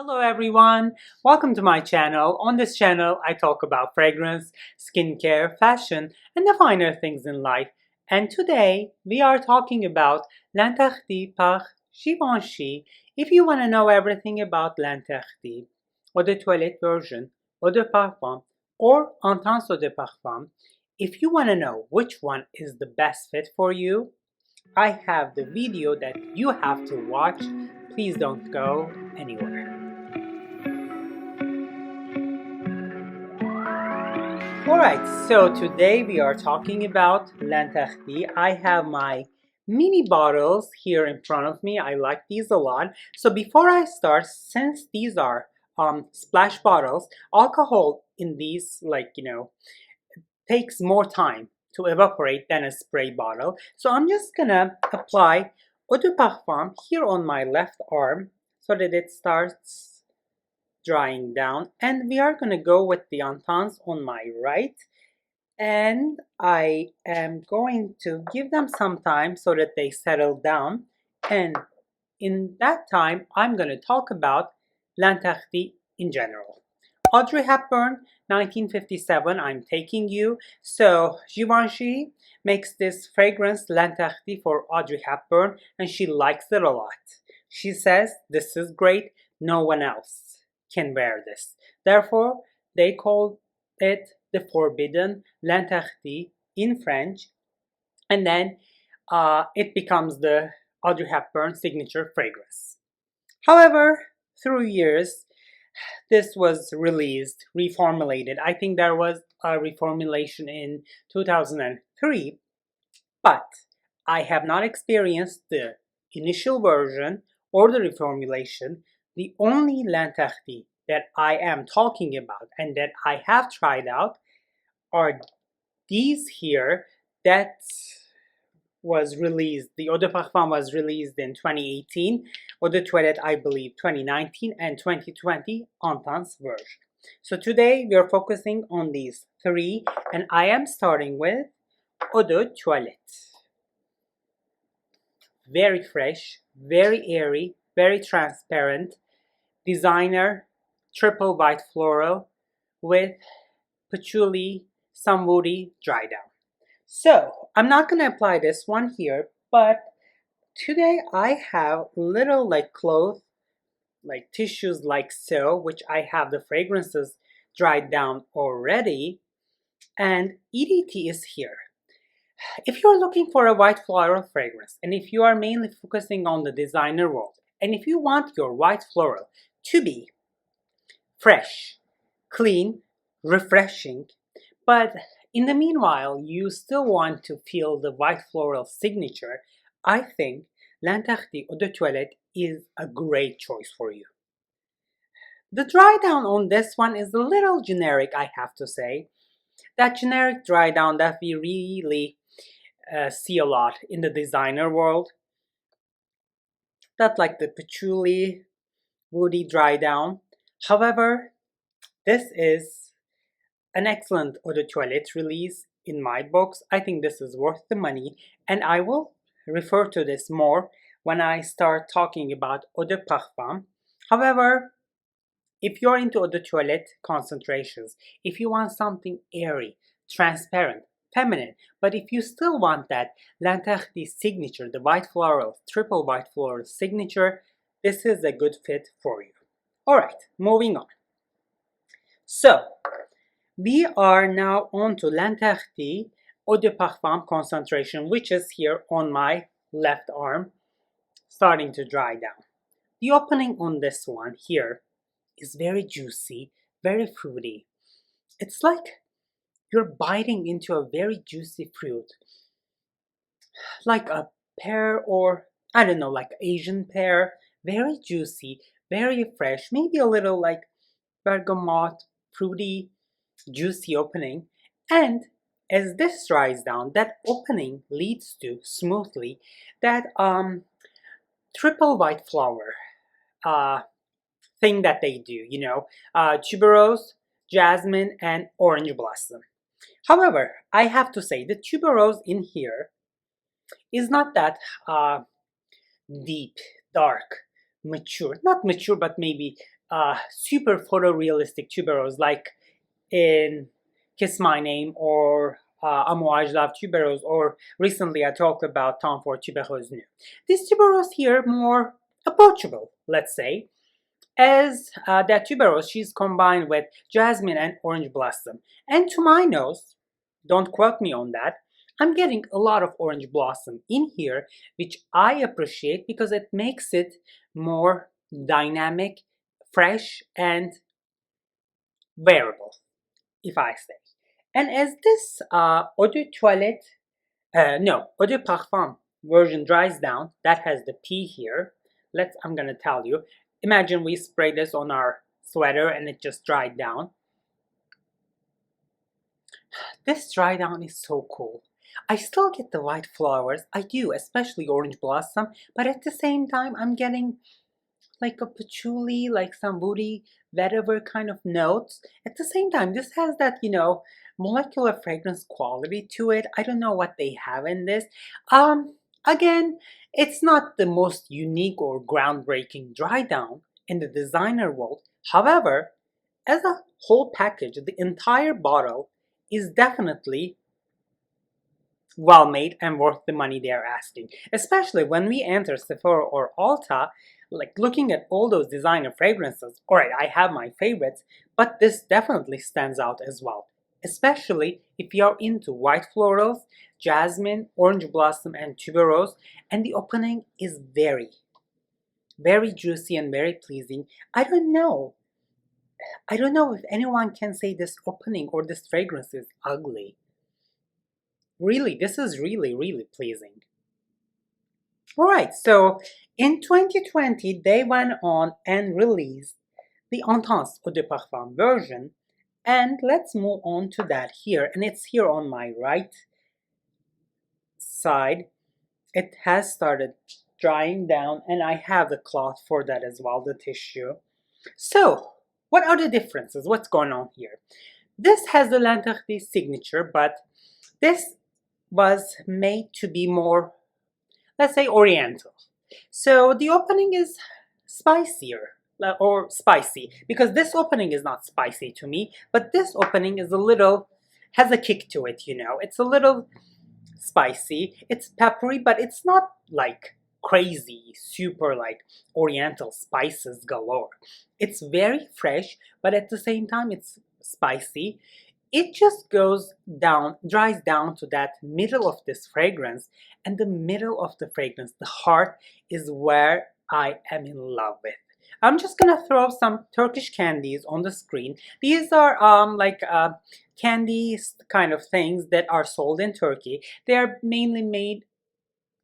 Hello everyone, welcome to my channel. On this channel I talk about fragrance, skincare, fashion, and the finer things in life. And today we are talking about L'Untitled par Givenchy. If you want to know everything about L'Untitled, or the Toilette version, or the Parfum, or Untitled de Parfum, if you want to know which one is the best fit for you, I have the video that you have to watch. Please don't go anywhere. Alright, so today we are talking about L'Untitled. I have my mini bottles here in front of me. I like these a lot. So before I start, since these are splash bottles, alcohol in these, takes more time to evaporate than a spray bottle. So I'm just gonna apply eau de parfum here on my left arm so that it starts drying down, and we are going to go with the Entans on my right, and I am going to give them some time so that they settle down, and in that time I'm going to talk about L'Untitled in general. Audrey Hepburn, 1957, I'm taking you. So Givenchy makes this fragrance L'Untitled for Audrey Hepburn, and she likes it a lot. She says this is great, no one else can wear this. Therefore, they call it the forbidden L'Untitled in French, and then it becomes the Audrey Hepburn signature fragrance. However, through years, this was released, reformulated. I think there was a reformulation in 2003, but I have not experienced the initial version or the reformulation. The only L'Untitled that I am talking about and that I have tried out are these here that was released. The Eau de Parfum was released in 2018, Eau de Toilette I believe 2019, and 2020 Entans version. So today we are focusing on these three, and I am starting with Eau de Toilette. Very fresh, very airy, very transparent, designer, triple white floral with patchouli, some woody, dry down. So I'm not going to apply this one here, but today I have little cloth, tissues like so, which I have the fragrances dried down already, and EdT is here. If you're looking for a white floral fragrance, and if you are mainly focusing on the designer world, and if you want your white floral to be fresh, clean, refreshing, but in the meanwhile you still want to feel the white floral signature, I think L'Untitled Eau de Toilette is a great choice for you. The dry down on this one is a little generic, I have to say. That generic dry down that we really see a lot in the designer world. That like the patchouli, woody dry down. However, this is an excellent Eau de Toilette release in my books. I think this is worth the money, and I will refer to this more when I start talking about Eau de Parfum. However, if you're into Eau de Toilette concentrations, if you want something airy, transparent, feminine, but if you still want that L'Untitled signature, the white floral, triple white floral signature, this is a good fit for you. Alright, moving on. So, we are now on to L'Untitled Eau de Parfum concentration, which is here on my left arm, starting to dry down. The opening on this one here is very juicy, very fruity. It's like you're biting into a very juicy fruit, like a pear, or I don't know, like Asian pear. Very juicy, very fresh, maybe a little like bergamot, fruity, juicy opening. And as this dries down, that opening leads to smoothly that triple white flower thing that they do, tuberose, jasmine, and orange blossom. However, I have to say the tuberose in here is not that deep, dark, mature. Not mature, but maybe super photorealistic tuberose, like in Kiss My Name or Amouage Love tuberose, or recently I talked about Tom Ford tuberose new. This tuberose here more approachable, let's say, as that tuberose, she's combined with jasmine and orange blossom. And to my nose, don't quote me on that, I'm getting a lot of orange blossom in here, which I appreciate because it makes it more dynamic, fresh, and wearable, if I say. And as this Eau de Toilette, Eau de Parfum version dries down, that has the P here. I'm gonna tell you. Imagine we spray this on our sweater and it just dried down. This dry down is so cool. I still get the white flowers, I do, especially orange blossom, but at the same time I'm getting like a patchouli, like some woody, vetiver kind of notes. At the same time, this has that, molecular fragrance quality to it. I don't know what they have in this. Again, it's not the most unique or groundbreaking dry down in the designer world. However, as a whole package, the entire bottle is definitely well made and worth the money they are asking. Especially when we enter Sephora or Ulta, like looking at all those designer fragrances. Alright, I have my favorites, but this definitely stands out as well. Especially if you're into white florals, jasmine, orange blossom, and tuberose, and the opening is very, very juicy and very pleasing. I don't know if anyone can say this opening or this fragrance is ugly. Really, this is really, really pleasing. Alright, so in 2020, they went on and released the Intense Eau de Parfum version. And let's move on to that here. And it's here on my right side. It has started drying down, and I have the cloth for that as well, the tissue. So, what are the differences? What's going on here? This has the Lanterty signature, but this was made to be more, let's say, oriental. So the opening is spicier, or spicy, because this opening is not spicy to me, but this opening is has a kick to it, It's a little spicy, it's peppery, but it's not like crazy, super like oriental spices galore. It's very fresh, but at the same time it's spicy. It just dries down to that middle of this fragrance, and the middle of the fragrance, the heart, is where I am in love with. I'm just gonna throw some Turkish candies on the screen. These are candies kind of things that are sold in Turkey. They are mainly made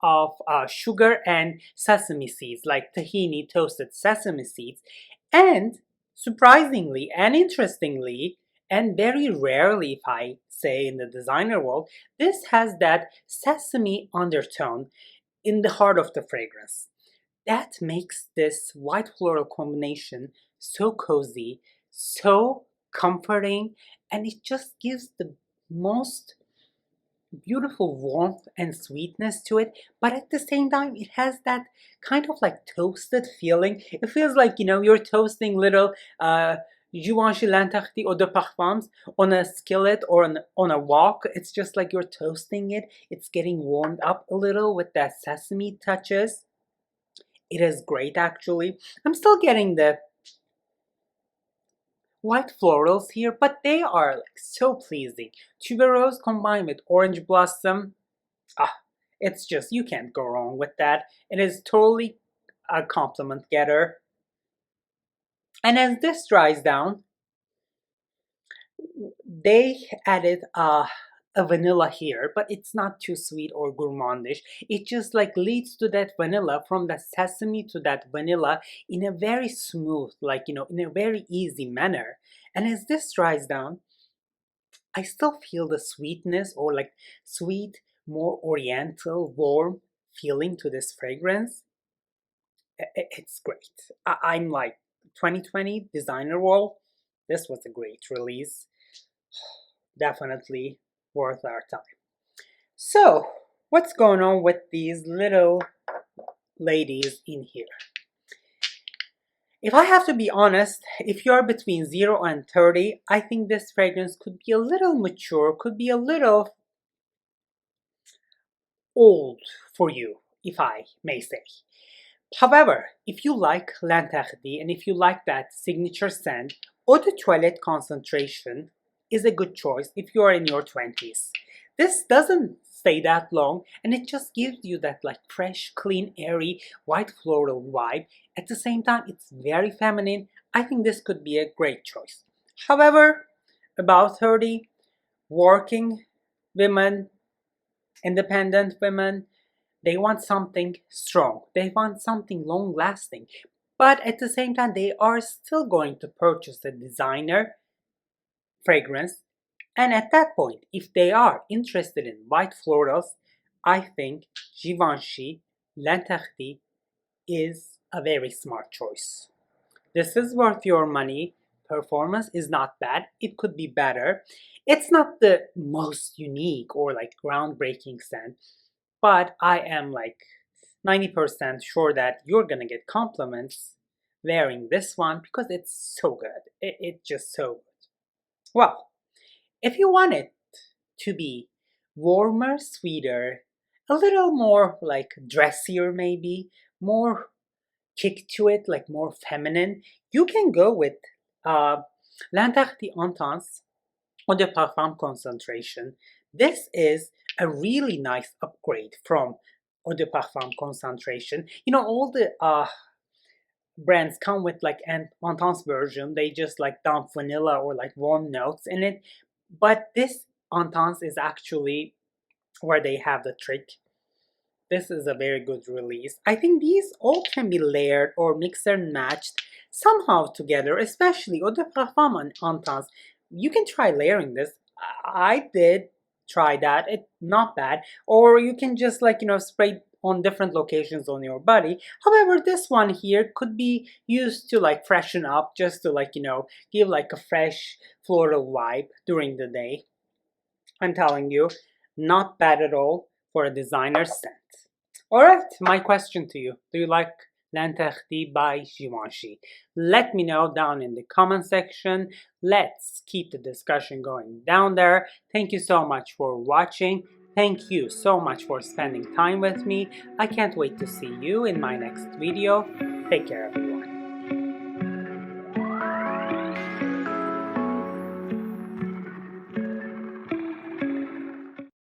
of sugar and sesame seeds, like tahini toasted sesame seeds. And surprisingly and interestingly, and very rarely, if I say in the designer world, this has that sesame undertone in the heart of the fragrance. That makes this white floral combination so cozy, so comforting, and it just gives the most beautiful warmth and sweetness to it, but at the same time it has that kind of like toasted feeling. It feels like, you're toasting little Givenchy Lanterty Eau de Parfums on a skillet or on a wok. It's just like you're toasting it. It's getting warmed up a little with that sesame touches. It is great, actually. I'm still getting the white florals here, but they are like so pleasing. Tuberose combined with orange blossom. It's just, you can't go wrong with that. It is totally a compliment getter. And as this dries down, they added a vanilla here, but it's not too sweet or gourmandish. It just like leads to that vanilla, from the sesame to that vanilla, in a very smooth, like, in a very easy manner. And as this dries down, I still feel the sweetness, or like sweet, more oriental, warm feeling to this fragrance. It's great. I'm like, 2020 designer world, this was a great release. Definitely worth our time. So, what's going on with these little ladies in here? If I have to be honest, if you're between 0 and 30, I think this fragrance could be a little mature, could be a little old for you, if I may say. However, if you like L'Interdit and if you like that signature scent, Eau de Toilette concentration is a good choice if you are in your 20s. This doesn't stay that long and it just gives you that like fresh, clean, airy, white floral vibe. At the same time, it's very feminine. I think this could be a great choice. However, about 30, working women, independent women, they want something strong. They want something long lasting. But at the same time, they are still going to purchase a designer fragrance. And at that point, if they are interested in white florals, I think Givenchy L'Interdit is a very smart choice. This is worth your money. Performance is not bad. It could be better. It's not the most unique or like groundbreaking scent, but I am like 90% sure that you're gonna get compliments wearing this one because it's so good. It's just so good. Well, if you want it to be warmer, sweeter, a little more like dressier maybe, more kick to it, like more feminine, you can go with L'Interdit Intense Eau de Parfum concentration. This is a really nice upgrade from Eau de Parfum concentration. You know, all the brands come with like an Intense version. They just like dump vanilla or like warm notes in it. But this Intense is actually where they have the trick. This is a very good release. I think these all can be layered or mixed and matched somehow together, especially Eau de Parfum and Intense. You can try layering this. I did try that. It's not bad. Or you can just like, spray on different locations on your body. However, this one here could be used to like freshen up, just to like, give like a fresh floral vibe during the day. I'm telling you, not bad at all for a designer scent. Alright, my question to you. Do you like L'Interdit by Givenchy? Let me know down in the comment section. Let's keep the discussion going down there. Thank you so much for watching. Thank you so much for spending time with me. I can't wait to see you in my next video. Take care, everyone.